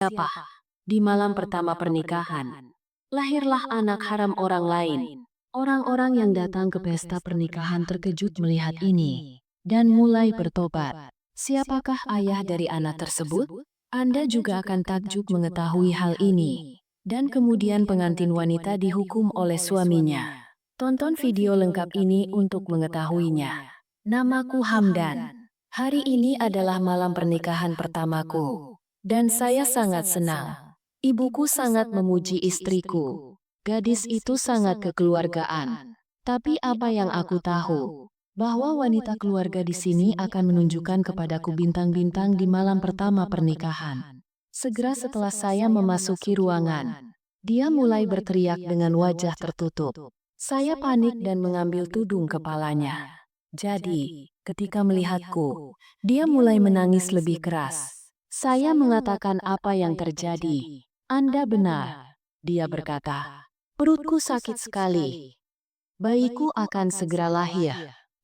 Siapa? Di malam pertama pernikahan, lahirlah anak haram orang lain. Orang-orang yang datang ke pesta pernikahan terkejut melihat ini dan mulai bertobat. Siapakah ayah dari anak tersebut? Anda juga akan takjub mengetahui hal ini. Dan kemudian pengantin wanita dihukum oleh suaminya. Tonton video lengkap ini untuk mengetahuinya. Namaku Hamdan. Hari ini adalah malam pernikahan pertamaku. Dan saya sangat senang. Ibuku sangat memuji istriku. Gadis itu sangat kekeluargaan. Tapi apa yang aku tahu, bahwa wanita keluarga di sini akan menunjukkan kepadaku bintang-bintang di malam pertama pernikahan. Segera setelah saya memasuki ruangan, dia mulai berteriak dengan wajah tertutup. Saya panik dan mengambil tudung kepalanya. Jadi, ketika melihatku, dia mulai menangis lebih keras. Saya mengatakan apa yang terjadi. Anda benar, dia berkata. Perutku sakit sekali. Bayiku akan segera lahir.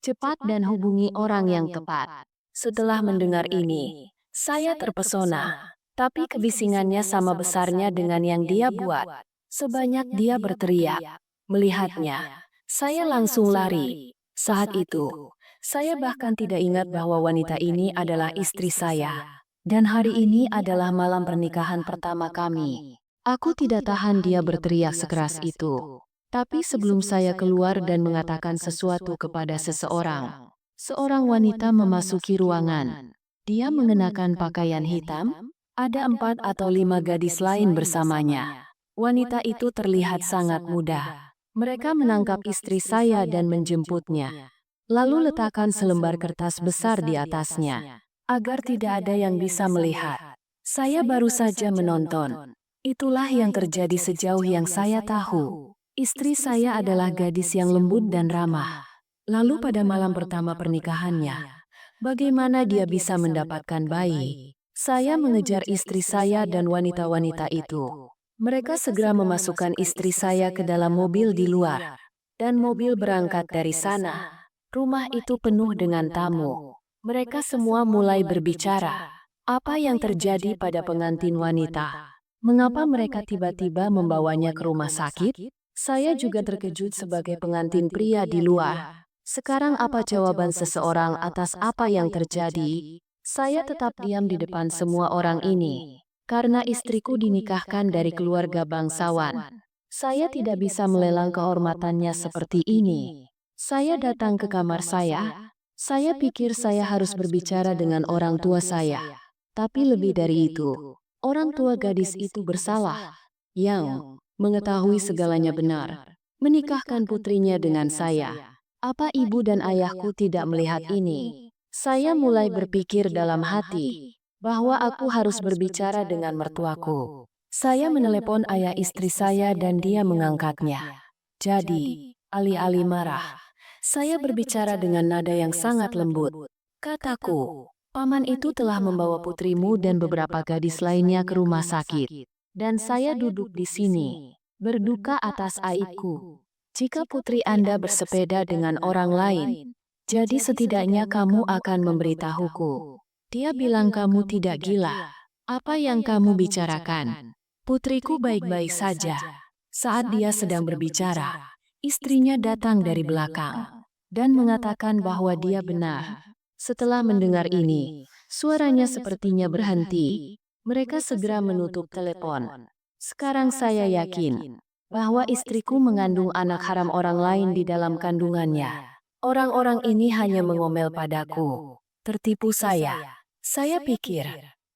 Cepat dan hubungi orang yang tepat. Setelah mendengar ini, saya terpesona. Tapi kebisingannya sama besarnya dengan yang dia buat. Sebanyak dia berteriak. Melihatnya, saya langsung lari. Saat itu, saya bahkan tidak ingat bahwa wanita ini adalah istri saya. Dan hari ini adalah malam pernikahan pertama kami. Aku tidak tahan dia berteriak sekeras itu. Tapi sebelum saya keluar dan mengatakan sesuatu kepada seseorang, seorang wanita memasuki ruangan. Dia mengenakan pakaian hitam, ada 4 atau 5 gadis lain bersamanya. Wanita itu terlihat sangat muda. Mereka menangkap istri saya dan menjemputnya. Lalu letakkan selembar kertas besar di atasnya agar tidak ada yang bisa melihat. Saya baru saja menonton. Itulah yang terjadi sejauh yang saya tahu. Istri saya adalah gadis yang lembut dan ramah. Lalu pada malam pertama pernikahannya, bagaimana dia bisa mendapatkan bayi? Saya mengejar istri saya dan wanita-wanita itu. Mereka segera memasukkan istri saya ke dalam mobil di luar. Dan mobil berangkat dari sana. Rumah itu penuh dengan tamu. Mereka semua mulai berbicara. Apa yang terjadi pada pengantin wanita? Mengapa mereka tiba-tiba membawanya ke rumah sakit? Saya juga terkejut sebagai pengantin pria di luar. Sekarang apa jawaban seseorang atas apa yang terjadi? Saya tetap diam di depan semua orang ini. Karena istriku dinikahkan dari keluarga bangsawan. Saya tidak bisa melelang kehormatannya seperti ini. Saya datang ke kamar saya pikir saya harus berbicara dengan orang tua saya. Tapi lebih dari itu, orang tua gadis itu bersalah. Yang mengetahui segalanya benar, menikahkan putrinya dengan saya. Apa ibu dan ayahku tidak melihat ini? Saya mulai berpikir dalam hati bahwa aku harus berbicara dengan mertuaku. Saya menelepon ayah istri saya dan dia mengangkatnya. Jadi, alih-alih marah, saya berbicara dengan nada yang sangat lembut. Kataku, paman itu telah membawa putrimu dan beberapa gadis lainnya ke rumah sakit. Dan saya duduk di sini, berduka atas aibku. Jika putri Anda bersepeda dengan orang lain, jadi setidaknya kamu akan memberitahuku. Dia bilang kamu tidak gila. Apa yang kamu bicarakan? Putriku baik-baik saja. Saat dia sedang berbicara, istrinya datang dari belakang dan mengatakan bahwa dia benar. Setelah mendengar ini, suaranya sepertinya berhenti. Mereka segera menutup telepon. Sekarang saya yakin bahwa istriku mengandung anak haram orang lain di dalam kandungannya. Orang-orang ini hanya mengomel padaku, tertipu saya. Saya pikir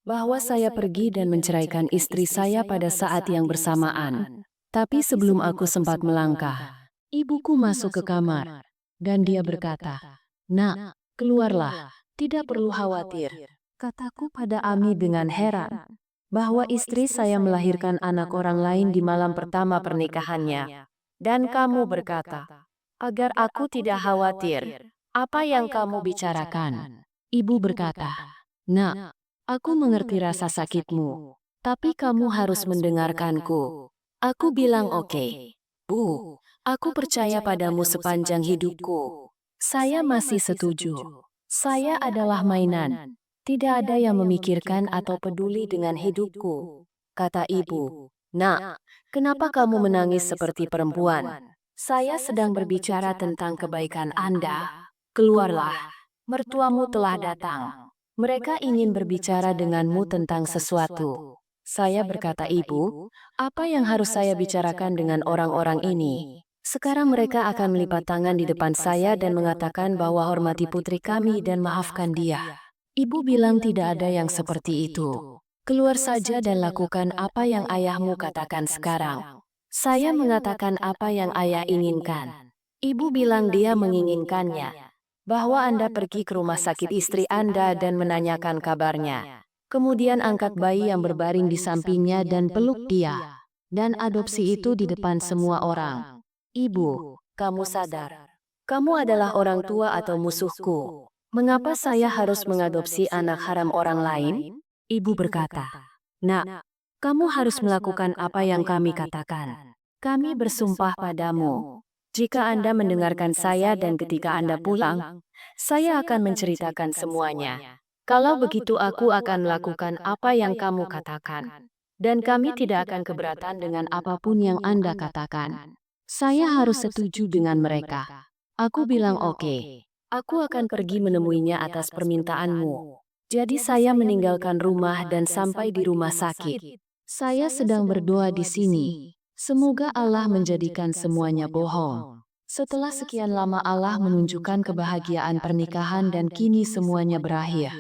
bahwa saya pergi dan menceraikan istri saya pada saat yang bersamaan. Tapi sebelum aku sempat melangkah, ibuku masuk ke kamar, dan dia berkata, "Nak, keluarlah, tidak perlu khawatir." Kataku pada Ami dengan heran, bahwa istri saya melahirkan anak orang lain di malam pertama pernikahannya. Dan kamu berkata, agar aku tidak khawatir. Apa yang kamu bicarakan? Ibu berkata, "Nak, aku mengerti rasa sakitmu, tapi kamu harus mendengarkanku." Aku bilang oke. Bu, aku percaya padamu sepanjang hidupku. Saya masih setuju. Saya adalah mainan. Tidak ada yang memikirkan atau peduli dengan hidupku. kata ibu. "Nak, kenapa kamu menangis seperti perempuan? Saya sedang berbicara tentang kebaikan Anda. Keluarlah, mertuamu telah datang. Mereka ingin berbicara denganmu tentang sesuatu." Saya berkata, "Ibu, apa yang harus saya bicarakan dengan orang-orang ini? Sekarang mereka akan melipat tangan di depan saya dan mengatakan bahwa hormati putri kami dan maafkan dia." Ibu bilang tidak ada yang seperti itu. "Keluar saja dan lakukan apa yang ayahmu katakan sekarang." Saya mengatakan apa yang ayah inginkan. Ibu bilang dia menginginkannya, bahwa Anda pergi ke rumah sakit istri Anda dan menanyakan kabarnya. Kemudian angkat bayi yang berbaring di sampingnya dan peluk dia. Dan adopsi itu di depan semua orang. "Ibu, kamu sadar? Kamu adalah orang tua atau musuhku. Mengapa saya harus mengadopsi anak haram orang lain?" Ibu berkata, "Nak, kamu harus melakukan apa yang kami katakan. Kami bersumpah padamu. Jika Anda mendengarkan saya dan ketika Anda pulang, saya akan menceritakan semuanya. Kalau begitu aku akan melakukan apa yang kamu katakan. Dan kami tidak akan keberatan dengan apapun yang Anda katakan." Saya harus setuju dengan mereka. Aku bilang oke. Aku akan pergi menemuinya atas permintaanmu. Jadi saya meninggalkan rumah dan sampai di rumah sakit. Saya sedang berdoa di sini. Semoga Allah menjadikan semuanya bohong. Setelah sekian lama Allah menunjukkan kebahagiaan pernikahan dan kini semuanya berakhir.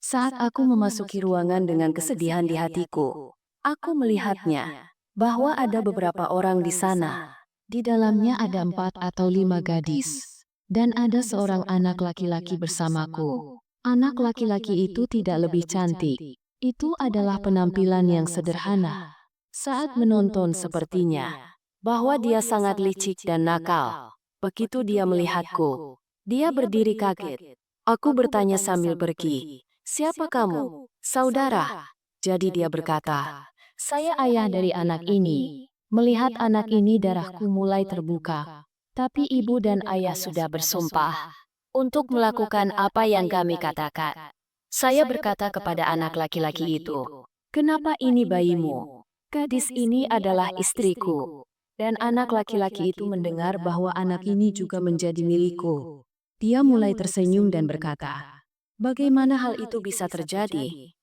Saat aku memasuki ruangan dengan kesedihan di hatiku, aku melihatnya, bahwa ada beberapa orang di sana. Di dalamnya ada 4 atau 5 gadis. Dan ada seorang anak laki-laki bersamaku. Anak laki-laki itu tidak lebih cantik. Itu adalah penampilan yang sederhana. Saat menonton sepertinya, bahwa dia sangat licik dan nakal. Begitu dia melihatku, dia berdiri kaget. Aku bertanya sambil pergi, "Siapa kamu?" "Saudara." Jadi dia berkata, "Saya ayah dari anak ini." Melihat anak ini darahku mulai terbuka. Tapi ibu dan ayah sudah bersumpah untuk melakukan apa yang kami katakan. Saya berkata kepada anak laki-laki itu, "Kenapa ini bayimu? Gadis ini adalah istriku." Dan anak laki-laki itu mendengar bahwa anak ini juga menjadi milikku. Dia mulai tersenyum dan berkata, "Bagaimana hal itu bisa terjadi?"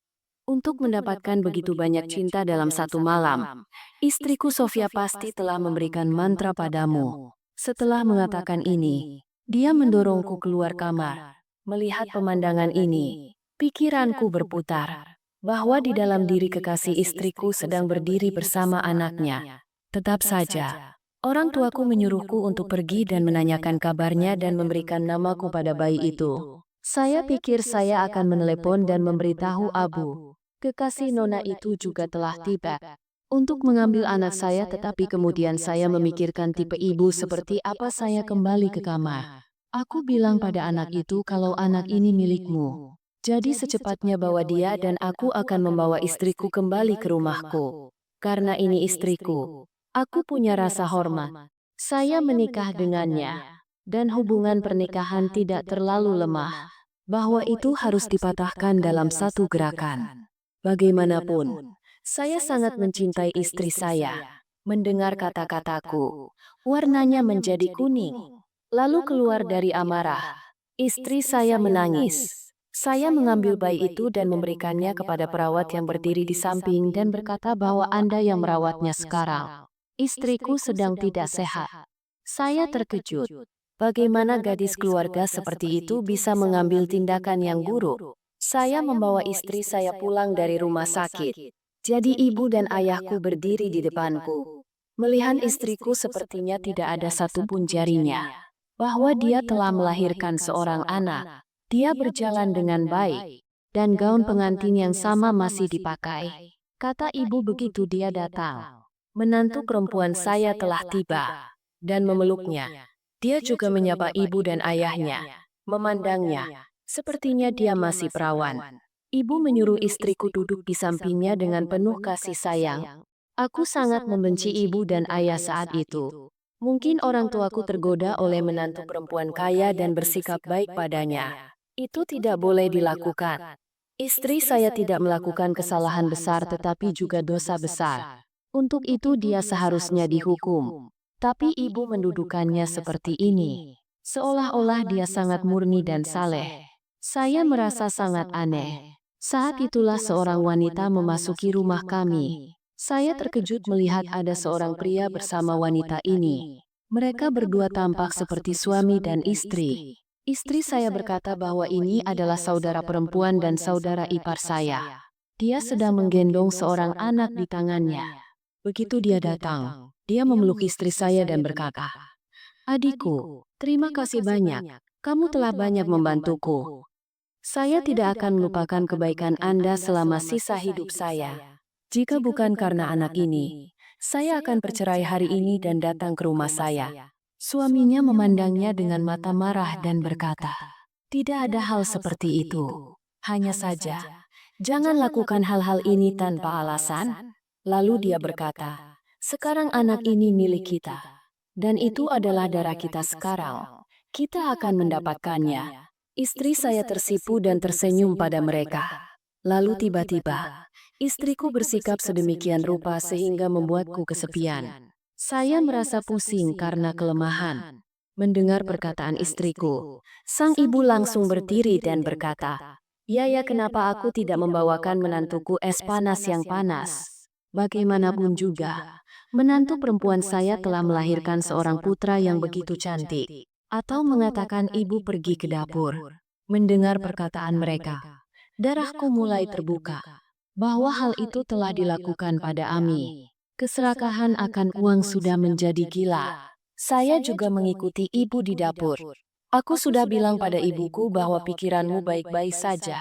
Untuk mendapatkan begitu banyak cinta dalam satu malam, istriku Sofia pasti telah memberikan mantra padamu. Setelah mengatakan ini, dia mendorongku keluar kamar. Melihat pemandangan ini, pikiranku berputar, bahwa di dalam diri kekasih istriku sedang berdiri bersama anaknya. Tetap saja, orang tuaku menyuruhku untuk pergi dan menanyakan kabarnya dan memberikan namaku pada bayi itu. Saya pikir saya akan menelepon dan memberitahu Abu. Kekasih nona itu juga telah tiba untuk mengambil anak saya, tetapi kemudian saya memikirkan tipe ibu seperti apa saya kembali ke kamar. Aku bilang pada anak itu kalau anak ini milikmu. Jadi secepatnya bawa dia dan aku akan membawa istriku kembali ke rumahku. Karena ini istriku, aku punya rasa hormat. Saya menikah dengannya. Dan hubungan pernikahan tidak terlalu lemah, bahwa itu harus dipatahkan dalam satu gerakan. Bagaimanapun, saya sangat mencintai istri saya. Mendengar kata-kataku, warnanya menjadi kuning. Lalu keluar dari amarah. Istri saya menangis. Saya mengambil bayi itu dan memberikannya kepada perawat yang berdiri di samping dan berkata bahwa Anda yang merawatnya sekarang. Istriku sedang tidak sehat. Saya terkejut. Bagaimana gadis keluarga seperti itu bisa mengambil tindakan yang buruk? Saya membawa istri saya pulang dari rumah sakit. Jadi ibu dan ayahku berdiri di depanku. Melihat istriku sepertinya tidak ada satupun jarinya. Bahwa dia telah melahirkan seorang anak. Dia berjalan dengan baik. Dan gaun pengantin yang sama masih dipakai. Kata ibu begitu dia datang. Menantu perempuan saya telah tiba. Dan memeluknya. Dia juga menyapa ibu dan ayahnya. Memandangnya. Sepertinya dia masih perawan. Ibu menyuruh istriku duduk di sampingnya dengan penuh kasih sayang. Aku sangat membenci ibu dan ayah saat itu. Mungkin orang tuaku tergoda oleh menantu perempuan kaya dan bersikap baik padanya. Itu tidak boleh dilakukan. Istri saya tidak melakukan kesalahan besar tetapi juga dosa besar. Untuk itu dia seharusnya dihukum. Tapi ibu mendudukannya seperti ini. Seolah-olah dia sangat murni dan saleh. Saya merasa sangat aneh. Saat itulah seorang wanita memasuki rumah kami. Saya terkejut melihat ada seorang pria bersama wanita ini. Mereka berdua tampak seperti suami dan istri. Istri saya berkata bahwa ini adalah saudara perempuan dan saudara ipar saya. Dia sedang menggendong seorang anak di tangannya. Begitu dia datang, dia memeluk istri saya dan berkata, "Adikku, terima kasih banyak. Kamu telah banyak membantuku. Saya tidak akan melupakan kebaikan Anda selama sisa hidup saya. Jika bukan karena anak ini, saya akan bercerai hari ini dan datang ke rumah saya." Suaminya memandangnya dengan mata marah dan berkata, "Tidak ada hal seperti itu. Hanya saja, jangan lakukan hal-hal ini tanpa alasan." Lalu dia berkata, "Sekarang anak ini milik kita. Dan itu adalah darah kita sekarang. Kita akan mendapatkannya." Istri saya tersipu dan tersenyum pada mereka. Lalu tiba-tiba, istriku bersikap sedemikian rupa sehingga membuatku kesepian. Saya merasa pusing karena kelemahan. Mendengar perkataan istriku, sang ibu langsung berdiri dan berkata, "Ya, kenapa aku tidak membawakan menantuku es panas yang panas? Bagaimanapun juga, menantu perempuan saya telah melahirkan seorang putra yang begitu cantik." Atau mengatakan ibu pergi ke dapur. Mendengar perkataan mereka, darahku mulai terbuka. Bahwa hal itu telah dilakukan pada Ami. Keserakahan akan uang sudah menjadi gila. Saya juga mengikuti ibu di dapur. Aku sudah bilang pada ibuku bahwa pikiranmu baik-baik saja.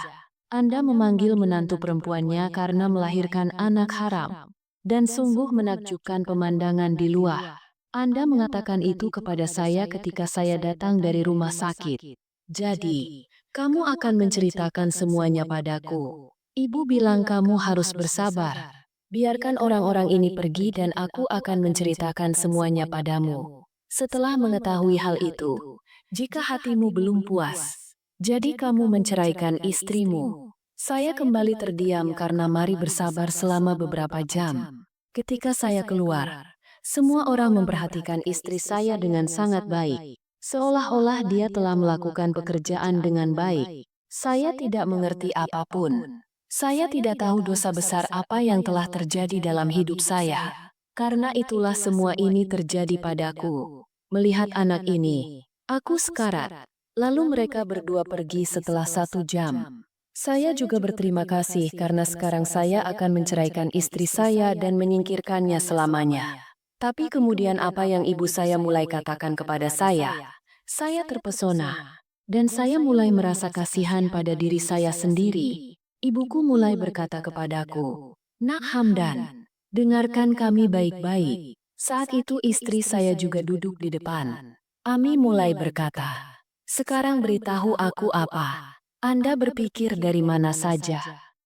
Anda memanggil menantu perempuannya karena melahirkan anak haram. Dan sungguh menakjubkan pemandangan di luar. Anda mengatakan itu kepada saya ketika saya datang dari rumah sakit. Jadi, kamu akan menceritakan semuanya padaku. Ibu bilang kamu harus bersabar. Biarkan orang-orang ini pergi dan aku akan menceritakan semuanya padamu. Setelah mengetahui hal itu, jika hatimu belum puas, jadi kamu menceraikan istrimu. Saya kembali terdiam karena mari bersabar selama beberapa jam. Ketika saya keluar, semua orang memperhatikan istri saya dengan sangat baik. Seolah-olah dia telah melakukan pekerjaan dengan baik. Saya tidak mengerti apapun. Saya tidak tahu dosa besar apa yang telah terjadi dalam hidup saya. Karena itulah semua ini terjadi padaku. Melihat anak ini, aku sekarat. Lalu mereka berdua pergi setelah 1 jam. Saya juga berterima kasih karena sekarang saya akan menceraikan istri saya dan menyingkirkannya selamanya. Tapi kemudian apa yang ibu saya mulai katakan kepada saya terpesona. Dan saya mulai merasa kasihan pada diri saya sendiri. Ibuku mulai berkata kepadaku, "Nak Hamdan, dengarkan kami baik-baik." Saat itu istri saya juga duduk di depan. Ami mulai berkata, "Sekarang beritahu aku apa. Anda berpikir dari mana saja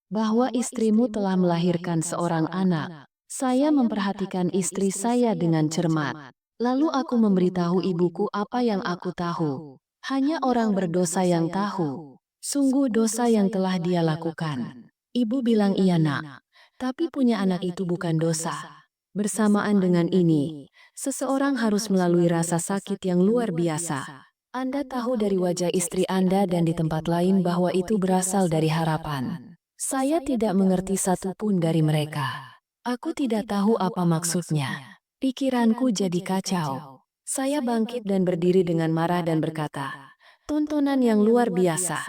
bahwa istrimu telah melahirkan seorang anak." Saya memperhatikan istri saya dengan cermat. Lalu aku memberitahu ibuku apa yang aku tahu. Hanya orang berdosa yang tahu. Sungguh dosa yang telah dia lakukan. Ibu bilang iya nak, tapi punya anak itu bukan dosa. Bersamaan dengan ini, seseorang harus melalui rasa sakit yang luar biasa. Anda tahu dari wajah istri Anda dan di tempat lain bahwa itu berasal dari harapan. Saya tidak mengerti satupun dari mereka. Aku tidak tahu apa maksudnya. Pikiranku jadi kacau. Saya bangkit dan berdiri dengan marah dan berkata, "Tontonan yang luar biasa.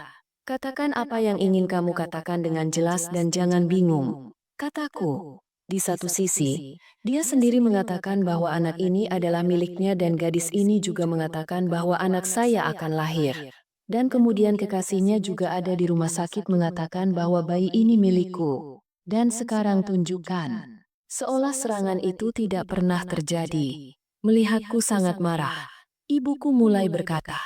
Katakan apa yang ingin kamu katakan dengan jelas dan jangan bingung." Kataku. Di satu sisi, dia sendiri mengatakan bahwa anak ini adalah miliknya dan gadis ini juga mengatakan bahwa anak saya akan lahir. Dan kemudian kekasihnya juga ada di rumah sakit mengatakan bahwa bayi ini milikku. Dan sekarang tunjukkan. Seolah serangan itu tidak pernah terjadi. Melihatku sangat marah. Ibuku mulai berkata,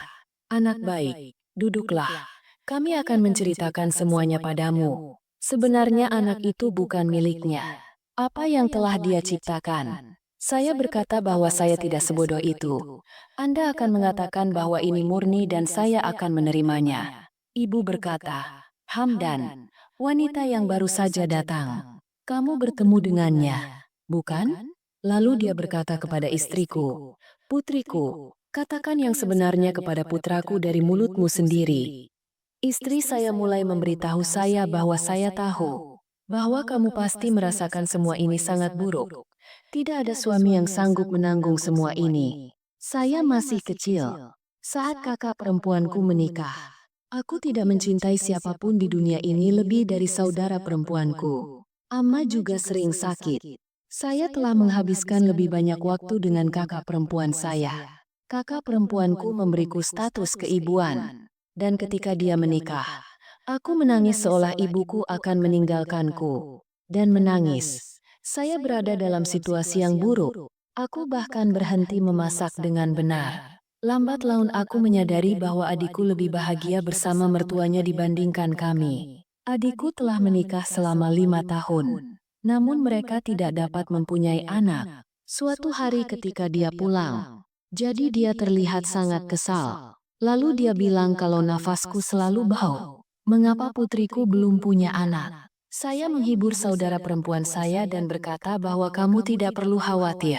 "Anak baik, duduklah. Kami akan menceritakan semuanya padamu. Sebenarnya anak itu bukan miliknya. Apa yang telah dia ciptakan?" Saya berkata bahwa saya tidak sebodoh itu. Anda akan mengatakan bahwa ini murni dan saya akan menerimanya. Ibu berkata, "Hamdan, wanita yang baru saja datang. Kamu bertemu dengannya, bukan? Lalu dia berkata kepada istriku, "Putriku, katakan yang sebenarnya kepada putraku dari mulutmu sendiri." Istri saya mulai memberitahu saya bahwa saya tahu bahwa kamu pasti merasakan semua ini sangat buruk. Tidak ada suami yang sanggup menanggung semua ini. Saya masih kecil saat kakak perempuanku menikah. Aku tidak mencintai siapapun di dunia ini lebih dari saudara perempuanku. Amma juga sering sakit. Saya telah menghabiskan lebih banyak waktu dengan kakak perempuan saya. Kakak perempuanku memberiku status keibuan. Dan ketika dia menikah, aku menangis seolah ibuku akan meninggalkanku. Dan menangis. Saya berada dalam situasi yang buruk. Aku bahkan berhenti memasak dengan benar. Lambat laun aku menyadari bahwa adikku lebih bahagia bersama mertuanya dibandingkan kami. Adikku telah menikah selama 5 tahun. Namun mereka tidak dapat mempunyai anak. Suatu hari ketika dia pulang, jadi dia terlihat sangat kesal. Lalu dia bilang kalau nafasku selalu bau. Mengapa putriku belum punya anak? Saya menghibur saudara perempuan saya dan berkata bahwa kamu tidak perlu khawatir.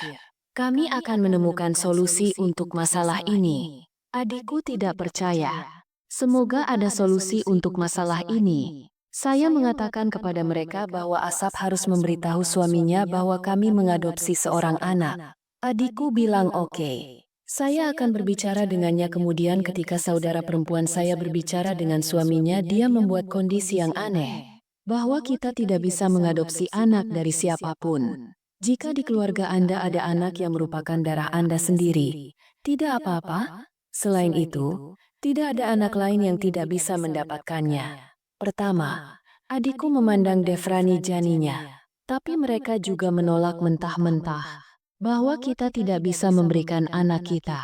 Kami akan menemukan solusi untuk masalah ini. Adikku tidak percaya. Semoga ada solusi untuk masalah ini. Saya mengatakan kepada mereka bahwa Asap harus memberitahu suaminya bahwa kami mengadopsi seorang anak. Adikku bilang oke. Saya akan berbicara dengannya kemudian ketika saudara perempuan saya berbicara dengan suaminya dia membuat kondisi yang aneh. Bahwa kita tidak bisa mengadopsi anak dari siapapun. Jika di keluarga Anda ada anak yang merupakan darah Anda sendiri, tidak apa-apa. Selain itu, tidak ada anak lain yang tidak bisa mendapatkannya. Pertama, adikku memandang Defrani janinya. Tapi mereka juga menolak mentah-mentah bahwa kita tidak bisa memberikan anak kita.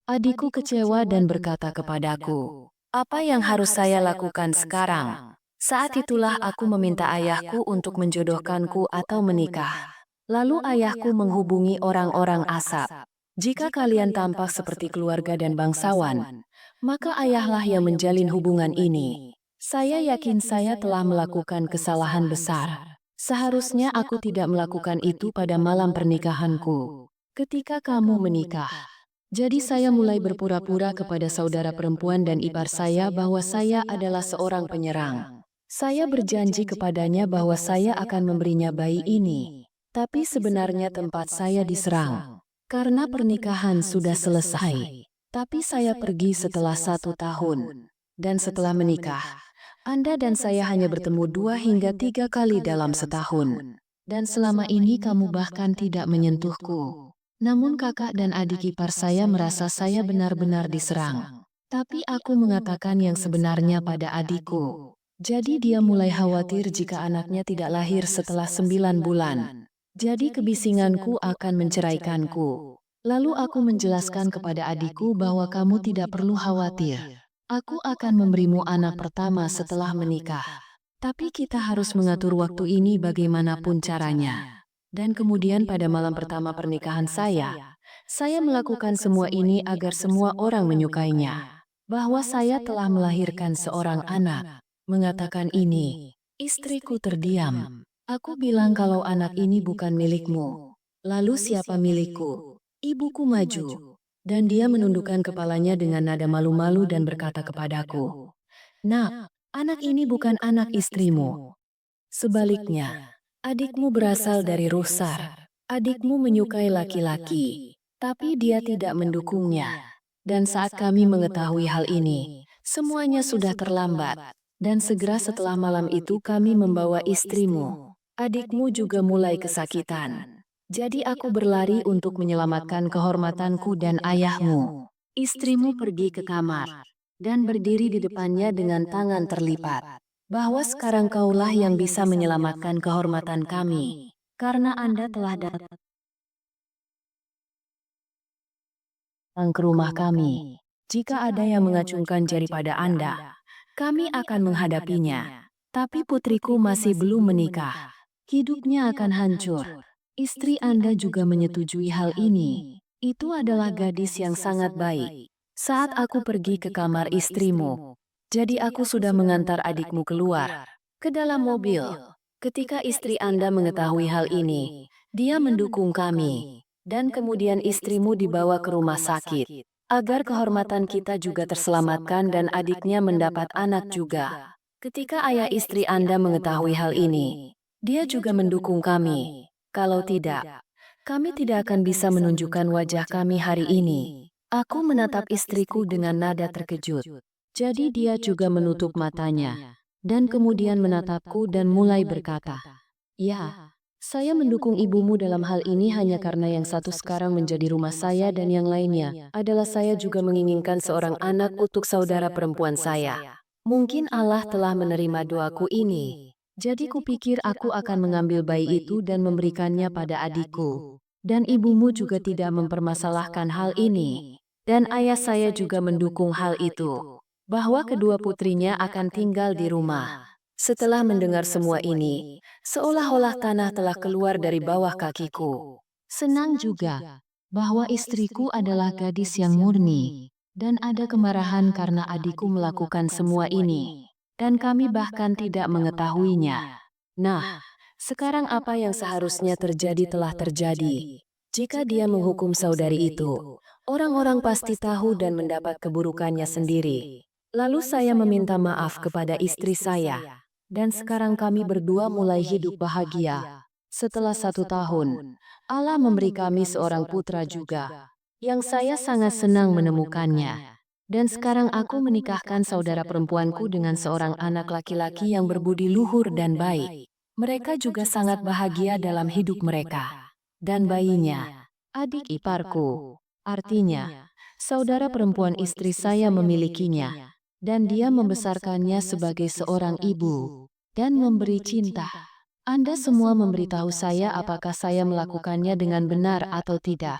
Adikku kecewa dan berkata kepadaku, "Apa yang harus saya lakukan sekarang?" Saat itulah aku meminta ayahku untuk menjodohkanku atau menikah. Lalu ayahku menghubungi orang-orang Asap. Jika kalian tampak seperti keluarga dan bangsawan, maka ayahlah yang menjalin hubungan ini. Saya yakin saya telah melakukan kesalahan besar. Seharusnya aku tidak melakukan itu pada malam pernikahanku. Ketika kamu menikah. Jadi saya mulai berpura-pura kepada saudara perempuan dan ipar saya bahwa saya adalah seorang penyerang. Saya berjanji kepadanya bahwa saya akan memberinya bayi ini. Tapi sebenarnya tempat saya diserang. Karena pernikahan sudah selesai. Tapi saya pergi setelah 1 tahun. Dan setelah menikah. Anda dan saya hanya bertemu 2 hingga 3 kali dalam setahun. Dan selama ini kamu bahkan tidak menyentuhku. Namun kakak dan adik ipar saya merasa saya benar-benar diserang. Tapi aku mengatakan yang sebenarnya pada adikku. Jadi dia mulai khawatir jika anaknya tidak lahir setelah 9 bulan. Jadi kebisinganku akan menceraikanku. Lalu aku menjelaskan kepada adikku bahwa kamu tidak perlu khawatir. Aku akan memberimu anak pertama setelah menikah. Tapi kita harus mengatur waktu ini bagaimanapun caranya. Dan kemudian pada malam pertama pernikahan saya melakukan semua ini agar semua orang menyukainya. Bahwa saya telah melahirkan seorang anak. Mengatakan ini, istriku terdiam. Aku bilang kalau anak ini bukan milikmu. Lalu siapa milikku? Ibuku maju. Dan dia menundukkan kepalanya dengan nada malu-malu dan berkata kepadaku, "Nak, anak ini bukan anak istrimu. Sebaliknya, adikmu berasal dari Rusar. Adikmu menyukai laki-laki, tapi dia tidak mendukungnya." Dan saat kami mengetahui hal ini, semuanya sudah terlambat. Dan segera setelah malam itu kami membawa istrimu. Adikmu juga mulai kesakitan. Jadi aku berlari untuk menyelamatkan kehormatanku dan ayahmu. Istrimu pergi ke kamar dan berdiri di depannya dengan tangan terlipat. Bahwa sekarang kaulah yang bisa menyelamatkan kehormatan kami. Karena Anda telah datang ke rumah kami. Jika ada yang mengacungkan jari pada Anda, kami akan menghadapinya. Tapi putriku masih belum menikah. Hidupnya akan hancur. Istri Anda juga menyetujui hal ini. Itu adalah gadis yang sangat baik. Saat aku pergi ke kamar istrimu, jadi aku sudah mengantar adikmu keluar. ke dalam mobil. Ketika istri Anda mengetahui hal ini, dia mendukung kami. Dan kemudian istrimu dibawa ke rumah sakit, agar kehormatan kita juga terselamatkan dan adiknya mendapat anak juga. Ketika ayah istri Anda mengetahui hal ini, dia juga mendukung kami. Kalau tidak, kami tidak akan bisa menunjukkan wajah kami hari ini. Aku menatap istriku dengan nada terkejut. Jadi dia juga menutup matanya, dan kemudian menatapku dan mulai berkata, "Ya, saya mendukung ibumu dalam hal ini hanya karena yang satu sekarang menjadi rumah saya dan yang lainnya adalah saya juga menginginkan seorang anak untuk saudara perempuan saya. Mungkin Allah telah menerima doaku ini. Jadi kupikir aku akan mengambil bayi itu dan memberikannya pada adikku. Dan ibumu juga tidak mempermasalahkan hal ini. Dan ayah saya juga mendukung hal itu, bahwa kedua putrinya akan tinggal di rumah." Setelah mendengar semua ini, seolah-olah tanah telah keluar dari bawah kakiku. Senang juga bahwa istriku adalah gadis yang murni, dan ada kemarahan karena adikku melakukan semua ini, dan kami bahkan tidak mengetahuinya. Nah, sekarang apa yang seharusnya terjadi telah terjadi. Jika dia menghukum saudari itu, orang-orang pasti tahu dan mendapat keburukannya sendiri. Lalu saya meminta maaf kepada istri saya. Dan sekarang kami berdua mulai hidup bahagia. Setelah 1 tahun, Allah memberi kami seorang putra juga, yang saya sangat senang menemukannya. Dan sekarang aku menikahkan saudara perempuanku dengan seorang anak laki-laki yang berbudi luhur dan baik. Mereka juga sangat bahagia dalam hidup mereka. Dan bayinya, adik iparku. Artinya, saudara perempuan istri saya memilikinya. Dan dia membesarkannya sebagai seorang ibu, dan memberi cinta. Anda semua memberitahu saya apakah saya melakukannya dengan benar atau tidak.